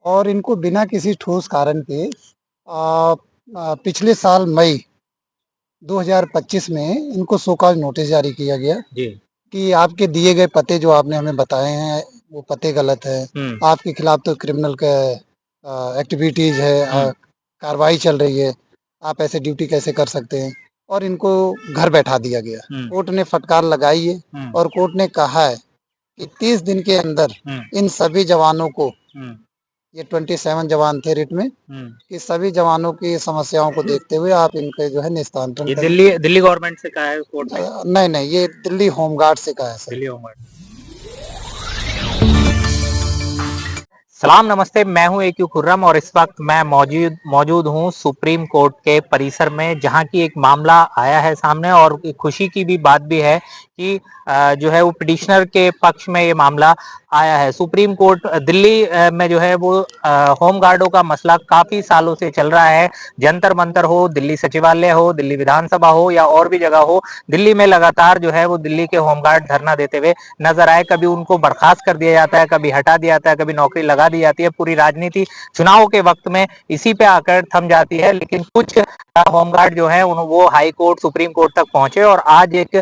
और इनको बिना किसी ठोस कारण के पिछले साल मई 2025 में इनको शो कॉज नोटिस जारी किया गया जी। कि आपके दिए गए पते जो आपने हमें बताए हैं वो पते गलत है। आपके खिलाफ तो क्रिमिनल का एक्टिविटीज है, कार्रवाई चल रही है, आप ऐसे ड्यूटी कैसे कर सकते हैं। और इनको घर बैठा दिया गया। कोर्ट ने फटकार लगाई है और कोर्ट ने कहा है कि 30 दिन के अंदर इन सभी जवानों को, ये 27 जवान थे रिट में, कि सभी जवानों की समस्याओं को देखते हुए आप इनके जो है निस्तारण ये करें। दिल्ली गवर्नमेंट से कहा है कोर्ट ने? नहीं नहीं, ये दिल्ली होमगार्ड से कहा है सर। दिल्ली होमगार्ड। सलाम, नमस्ते। मैं हूं AQ खुर्रम और इस वक्त मैं मौजूद हूं सुप्रीम कोर्ट के परिसर में, जहां की एक मामला आया है सामने। और खुशी की भी बात भी है कि जो है वो पिटिशनर के पक्ष में ये मामला आया है। सुप्रीम कोर्ट दिल्ली में जो है वो होम गार्डों का मसला काफी सालों से चल रहा है। जंतर मंतर हो, दिल्ली सचिवालय हो, दिल्ली विधानसभा हो या और भी जगह हो, दिल्ली में लगातार जो है वो दिल्ली के होमगार्ड धरना देते हुए नजर आए। कभी उनको बर्खास्त कर दिया जाता है, कभी हटा दिया जाता है, कभी नौकरी लगा दी जाती है। पूरी राजनीति चुनाव के वक्त में इसी पे आकर थम जाती है। लेकिन कुछ होमगार्ड जो है वो हाई कोर्ट, सुप्रीम कोर्ट तक पहुंचे और आज एक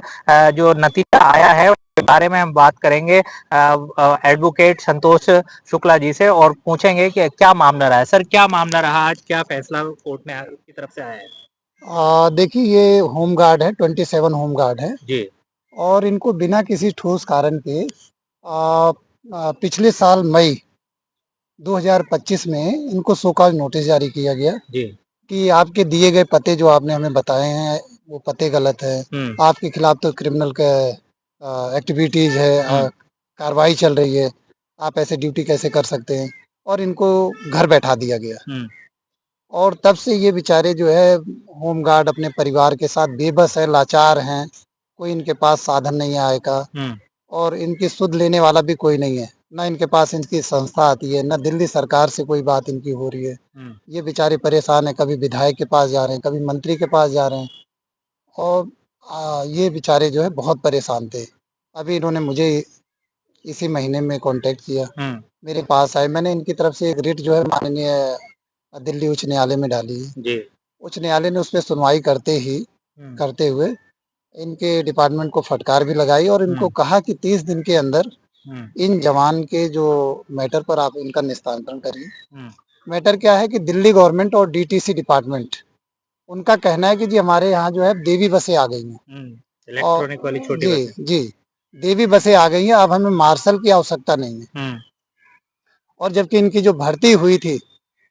जो नतीजा आया है उसके बारे में हम बात करेंगे एडवोकेट संतोष शुक्ला जी से और पूछेंगे कि क्या मामला रहा है। सर, क्या मामला रहा आज, क्या फैसला कोर्ट ने की तरफ से आया है? देखिए, ये होमगार्ड है, 27 होमगार्ड है जी। और इनको बिना किसी ठोस कारण के पिछले साल मई 2025 में इनको शो कॉज नोटिस जारी किया गया जी। कि आपके दिए गए पते जो आपने हमें बताए हैं वो पते गलत है। आपके खिलाफ तो क्रिमिनल का एक्टिविटीज है, कार्रवाई चल रही है, आप ऐसे ड्यूटी कैसे कर सकते हैं। और इनको घर बैठा दिया गया। और तब से ये बेचारे जो है होमगार्ड अपने परिवार के साथ बेबस है, लाचार हैं। कोई इनके पास साधन नहीं है आय का और इनकी सुध लेने वाला भी कोई नहीं है। ना इनके पास इनकी संस्था आती है, ना दिल्ली सरकार से कोई बात इनकी हो रही है। ये बेचारे परेशान है, कभी विधायक के पास जा रहे हैं, कभी मंत्री के पास जा रहे हैं। और ये बेचारे जो है बहुत परेशान थे। अभी इन्होंने मुझे इसी महीने में कांटेक्ट किया, मेरे पास आए। मैंने इनकी तरफ से एक रिट जो है माननीय दिल्ली उच्च न्यायालय में डाली है। जी। उच्च न्यायालय ने उस पर सुनवाई करते हुए इनके डिपार्टमेंट को फटकार भी लगाई और इनको कहा कि 30 दिन के अंदर इन जवान के जो मैटर पर आप इनका निस्तारण करिए। मैटर क्या है कि दिल्ली गवर्नमेंट और DTC डिपार्टमेंट, उनका कहना है कि जी हमारे यहाँ जो है देवी बसें आ गई हैं। और इलेक्ट्रॉनिक वाली छोटी जी बसें। जी, देवी बसें आ गई हैं, अब हमें मार्शल की आवश्यकता नहीं है। और जबकि इनकी जो भर्ती हुई थी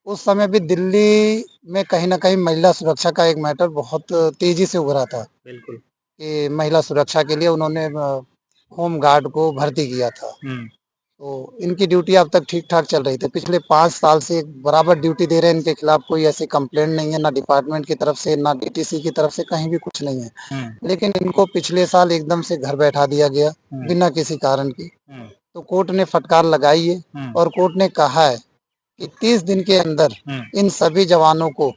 उस समय भी दिल्ली में कहीं ना कहीं महिला सुरक्षा का एक मैटर बहुत तेजी से उभरा था। बिल्कुल। कि महिला सुरक्षा के लिए उन्होंने होम गार्ड को भर्ती किया था। तो इनकी ड्यूटी अब तक ठीक ठाक चल रही थी। पिछले 5 साल से बराबर ड्यूटी दे रहे हैं। इनके खिलाफ कोई ऐसी कंप्लेंट नहीं है, ना डिपार्टमेंट की तरफ से, ना DTC की तरफ से, कहीं भी कुछ नहीं है। लेकिन इनको पिछले साल एकदम से घर बैठा दिया गया बिना किसी कारण की। तो कोर्ट ने फटकार लगाई है और कोर्ट ने कहा है कि 30 दिन के अंदर इन सभी जवानों को,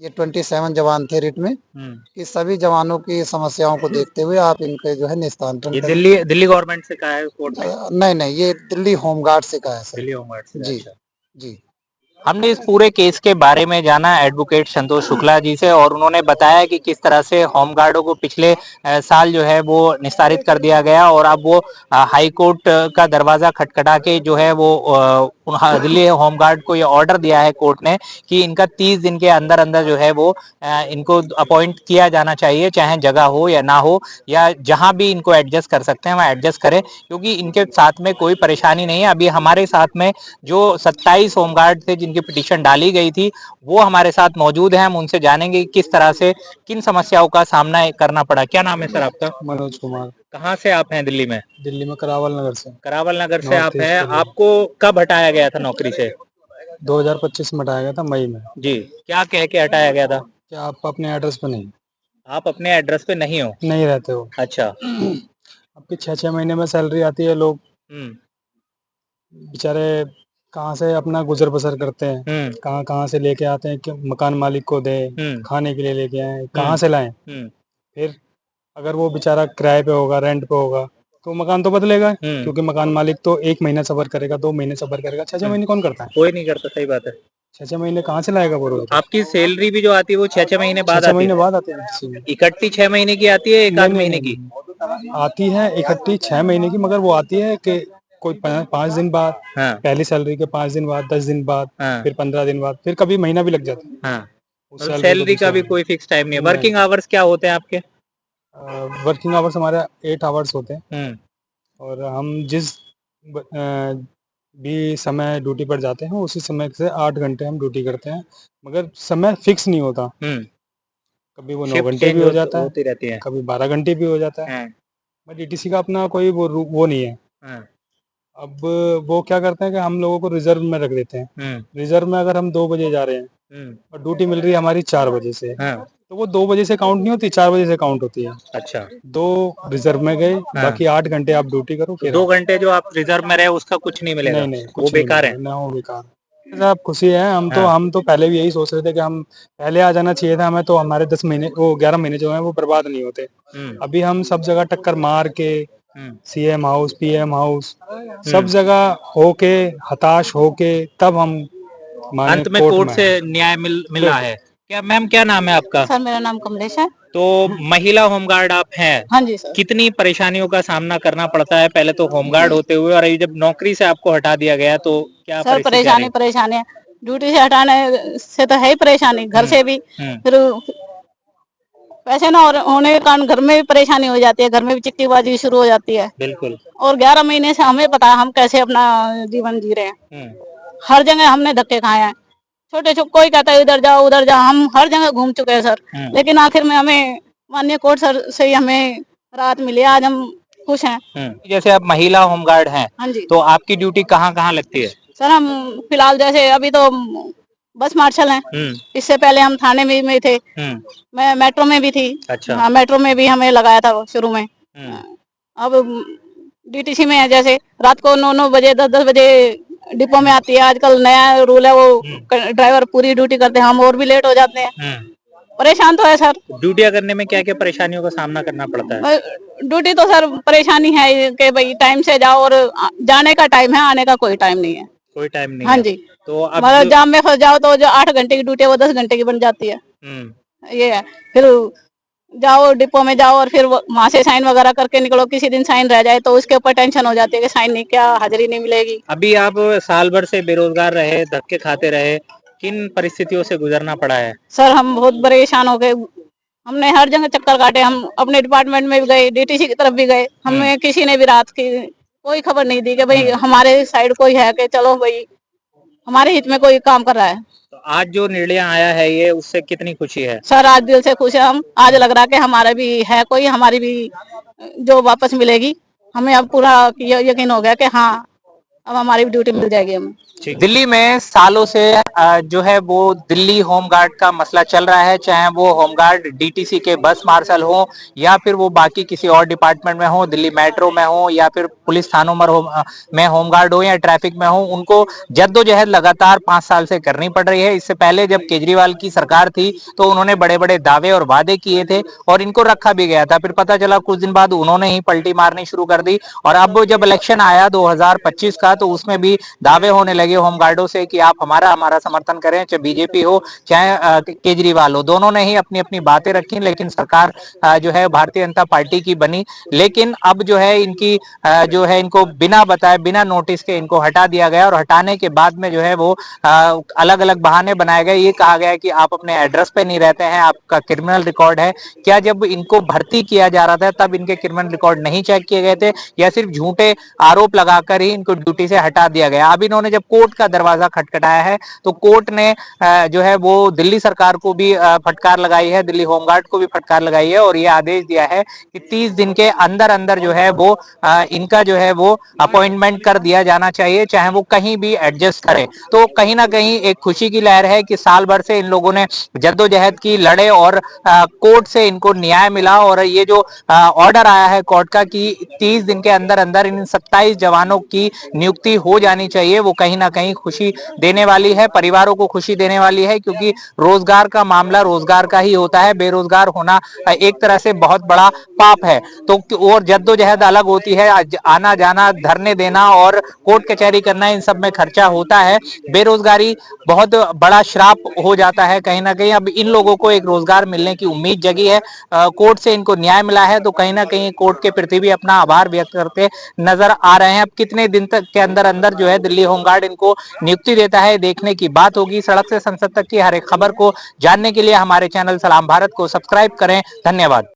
ये 27 जवान थे रिट में, कि सभी जवानों की समस्याओं को देखते हुए आप इनके जो है निस्तारण ये करें। दिल्ली गवर्नमेंट से कहा है कोर्ट ने? नहीं नहीं, ये दिल्ली होमगार्ड से कहा है सर। दिल्ली होमगार्ड से। जी अच्छा। जी। हमने इस पूरे केस के बारे में जाना एडवोकेट संतोष शुक्ला जी से और उन्होंने बताया कि किस तरह से होमगार्डों को पिछले साल जो है वो निस्तारित कर दिया गया और अब वो हाई कोर्ट का दरवाजा खटखटा के जो है वो दिल्ली होमगार्ड को ये ऑर्डर दिया है कोर्ट ने कि इनका 30 दिन के अंदर अंदर जो है वो इनको अपॉइंट किया जाना चाहिए, चाहे जगह हो या ना हो, या जहां भी इनको एडजस्ट कर सकते हैं वहां एडजस्ट करें, क्योंकि इनके साथ में कोई परेशानी नहीं है। अभी हमारे साथ में जो 27 होमगार्ड थे जिनकी पिटीशन डाली गई थी वो हमारे साथ मौजूद हैं। हम उनसे जानेंगे किस तरह से किन समस्याओं का सामना करना पड़ा। क्या नाम है सर आपका? मनोज कुमार। कहाँ से आप हैं दिल्ली में? दिल्ली में करावल नगर से। करावल नगर से आप नॉर्थ हैं। ईस्ट। आपको कब हटाया गया था नौकरी से? 2025 में हटाया गया था मई में। जी। क्या कह के हटाया गया था? क्या आप अपने एड्रेस पे नहीं आप अपने एड्रेस पे नहीं हो? नहीं रहते हो। अच्छा। आपकी 6-6 महीने में सैलरी आती है। लोग बेचारे कहाँ से अपना गुजर बसर करते हैं, कहाँ कहाँ से लेके आते हैं कि मकान मालिक को दे, खाने के लिए लेके आए, कहाँ से लाएं। फिर अगर वो बेचारा किराए पे होगा, रेंट पे होगा, तो मकान तो बदलेगा, क्योंकि मकान मालिक तो 1 महीना सबर करेगा, 2 महीने सबर करेगा, 6-6 महीने कौन करता है? कोई नहीं करता, सही बात है। 6-6 महीने कहाँ से लाएगा वो रोज? आपकी सैलरी भी जो आती है वो 6-6 महीने बाद 6-6 आती महीने है? बाद आते हैं। इकट्ठी 6 महीने की आती है, एक आध महीने की? आती है इकट्ठी 6 महीने की, मगर वो आती है कि कोई 5 दिन बाद, हाँ पहली सैलरी के 5 दिन बाद, 10 दिन बाद, हाँ फिर 15 दिन बाद, फिर कभी महीना भी लग जाता है। हाँ। उस मतलब सैलरी सैलरी का भी कोई फिक्स टाइम नहीं है। वर्किंग आवर्स क्या होते हैं आपके? वर्किंग आवर्स हमारे 8 आवर्स होते हैं, हम्म और हम जिस भी समय ड्यूटी पर जाते हैं उसी समय से 8 घंटे हम ड्यूटी करते हैं, मगर समय फिक्स नहीं होता। हम्म कभी वो 9 शिफ्ट घंटे भी चेंज हो जाता है, होती रहती है। कभी 12 घंटे भी हो जाता है। हाँ बट डीटीसी का अपना कोई वो नहीं है। हाँ अब वो क्या करते हैं कि हम लोगों को रिजर्व में रख देते हैं। रिजर्व में अगर हम 2 बजे जा रहे हैं हम्म और ड्यूटी मिल रही है हमारी 4 बजे से, हाँ। तो वो 2 बजे से काउंट नहीं होती, 4 बजे से काउंट होती है। अच्छा, 2 रिजर्व में गए, हाँ। बाकी 8 घंटे आप ड्यूटी करो, तो फिर 2 घंटे जो आप रिजर्व में रहे उसका कुछ नहीं मिलेगा? नहीं नहीं, वो कुछ नहीं बेकार है? मिलेगा, ना वो बेकार। आप खुशी है, हाँ। हम तो पहले भी यही सोच रहे थे कि हम पहले आ जाना चाहिए था हमें, तो हमारे 10 महीने, वो 11 महीने जो है वो बर्बाद नहीं होते। अभी हम सब जगह टक्कर मार के, सीएम हाउस, पीएम हाउस, सब जगह होके, हताश होके, तब हम माने अंत में कोर्ट से न्याय मिला है। क्या मैम, क्या नाम है आपका? सर मेरा नाम कमलेश है। तो महिला होमगार्ड आप हैं? हाँ जी सर। कितनी परेशानियों का सामना करना पड़ता है पहले तो होमगार्ड होते हुए, और ये जब नौकरी से आपको हटा दिया गया तो क्या सर परिस्थिति आ रही? परेशानी है, ड्यूटी से हटाने से तो है ही परेशानी, घर से भी, फिर पैसे ना होने के कारण घर में भी परेशानी हो जाती है, घर में भी चिट्ठीबाजी शुरू हो जाती है। बिल्कुल। और 11 महीने से हमें पता है हम कैसे अपना जीवन जी रहे हैं। हर जगह हमने धक्के खाए हैं, छोटे छोटे, कोई कहता है इधर जाओ उधर जाओ, हम हर जगह घूम चुके हैं सर। लेकिन आखिर में हमें माननीय कोर्ट सर से ही हमें राहत मिली, आज हम खुश हैं। जैसे आप महिला होमगार्ड हैं, हाँ जी। तो आपकी ड्यूटी कहाँ कहाँ लगती है? सर हम फिलहाल जैसे अभी तो बस मार्शल हैं, इससे पहले हम थाने में थे, मैं मेट्रो में भी थी। अच्छा। हाँ, मेट्रो में भी हमें लगाया था शुरू में। अब डीटीसी में है, जैसे रात को 9-9 बजे 10-10 बजे डिपो में आती है, आजकल नया रूल है, वो ड्राइवर पूरी ड्यूटी करते हैं, हम और भी लेट हो जाते हैं। परेशान तो है सर। ड्यूटियां करने में क्या क्या परेशानियों का सामना करना पड़ता है? ड्यूटी तो सर परेशानी है कि भाई टाइम से जाओ, और जाने का टाइम है, आने का कोई टाइम नहीं है। कोई टाइम नहीं हाँ है। जी। तो अब मतलब जाम में फंस जाओ तो जो 8 घंटे की ड्यूटी है वो 10 घंटे की बन जाती है। ये है, फिर जाओ डिपो में जाओ और फिर वहां से साइन वगैरह करके निकलो, किसी दिन साइन रह जाए तो उसके ऊपर टेंशन हो जाती है कि साइन नहीं किया, हाजिरी नहीं मिलेगी। अभी आप साल भर से बेरोजगार रहे, धक्के खाते रहे, किन परिस्थितियों से गुजरना पड़ा है? सर हम बहुत परेशान हो गए, हमने हर जगह चक्कर काटे, हम अपने डिपार्टमेंट में भी गए, डीटीसी की तरफ भी गए, हमें किसी ने भी रात की कोई खबर नहीं दी कि भाई हमारे साइड कोई है कि चलो भाई हमारे हित में कोई काम कर रहा है। तो आज जो निर्णय आया है ये, उससे कितनी खुशी है? सर आज दिल से खुश है हम, आज लग रहा है कि हमारा भी है कोई, हमारी भी जो वापस मिलेगी, हमें अब पूरा यकीन हो गया कि हाँ अब हमारी भी ड्यूटी मिल जाएगी हमें। दिल्ली में सालों से जो है वो दिल्ली होमगार्ड का मसला चल रहा है, चाहे वो होमगार्ड डीटीसी के बस मार्शल हो या फिर वो बाकी किसी और डिपार्टमेंट में हो, दिल्ली मेट्रो में हो या फिर पुलिस थानों में होमगार्ड हो या ट्रैफिक में हो, उनको जद्दोजहद लगातार 5 साल से करनी पड़ रही है। इससे पहले जब केजरीवाल की सरकार थी तो उन्होंने बड़े बड़े दावे और वादे किए थे और इनको रखा भी गया था, फिर पता चला कुछ दिन बाद उन्होंने ही पलटी मारनी शुरू कर दी। और अब जब इलेक्शन आया 2025 का, तो उसमें भी दावे होने लगे होमगार्डों से कि आप हमारा समर्थन करें, चाहे बीजेपी हो चाहे केजरीवाल हो। दोनों ने ही अपनी अपनी बातें रखी, लेकिन सरकार जो है भारतीय जनता पार्टी की बनी। लेकिन अब जो है इनकी जो है इनको बिना बताए, बिना नोटिस के इनको हटा दिया गया, और हटाने के बाद में जो है वो अलग अलग बहाने बनाए गए। ये कहा गया कि आप अपने एड्रेस पे नहीं रहते हैं, आपका क्रिमिनल रिकॉर्ड है। क्या जब इनको भर्ती किया जा रहा था तब इनके क्रिमिनल रिकॉर्ड नहीं चेक किए गए थे, या सिर्फ झूठे आरोप लगाकर ही इनको ड्यूटी से हटा दिया गया? अब इन्होंने जब कोर्ट का दरवाजा खटखटाया है तो कोर्ट ने जो है वो दिल्ली सरकार को भी फटकार लगाई है, दिल्ली होमगार्ड को भी फटकार लगाई है, और ये आदेश दिया है कि 30 दिन के अंदर अंदर जो है वो इनका जो है वो अपॉइंटमेंट कर दिया जाना चाहिए, चाहे वो कहीं भी एडजस्ट करें। तो कहीं ना कहीं एक खुशी की लहर है कि साल भर से इन लोगों ने जद्दोजहद की, लड़े, और कोर्ट से इनको न्याय मिला। और ये जो ऑर्डर आया है कोर्ट का कि 30 दिन के अंदर अंदर इन 27 जवानों की नियुक्ति नियुक्ति हो जानी चाहिए वो कहीं ना कहीं खुशी देने वाली है, परिवारों को खुशी देने वाली है, क्योंकि रोजगार का मामला रोजगार का ही होता है। बेरोजगार होना एक तरह से बहुत बड़ा पाप है। तो और जद्दोजहद अलग होती है, आना जाना, धरने देना और कोर्ट कचहरी करना, इन सब में खर्चा होता है। बेरोजगारी बहुत बड़ा श्राप हो जाता है कहीं ना कहीं। अब इन लोगों को एक रोजगार मिलने की उम्मीद जगी है, कोर्ट से इनको न्याय मिला है, तो कहीं ना कहीं कोर्ट के प्रति भी अपना आभार व्यक्त करते नजर आ रहे हैं। अब कितने दिन तक के अंदर अंदर जो है दिल्ली होमगार्ड इनको नियुक्ति देता है, देखने की बात होगी। सड़क से संसद तक की हर एक खबर को जानने के लिए हमारे चैनल सलाम भारत को सब्सक्राइब करें। धन्यवाद।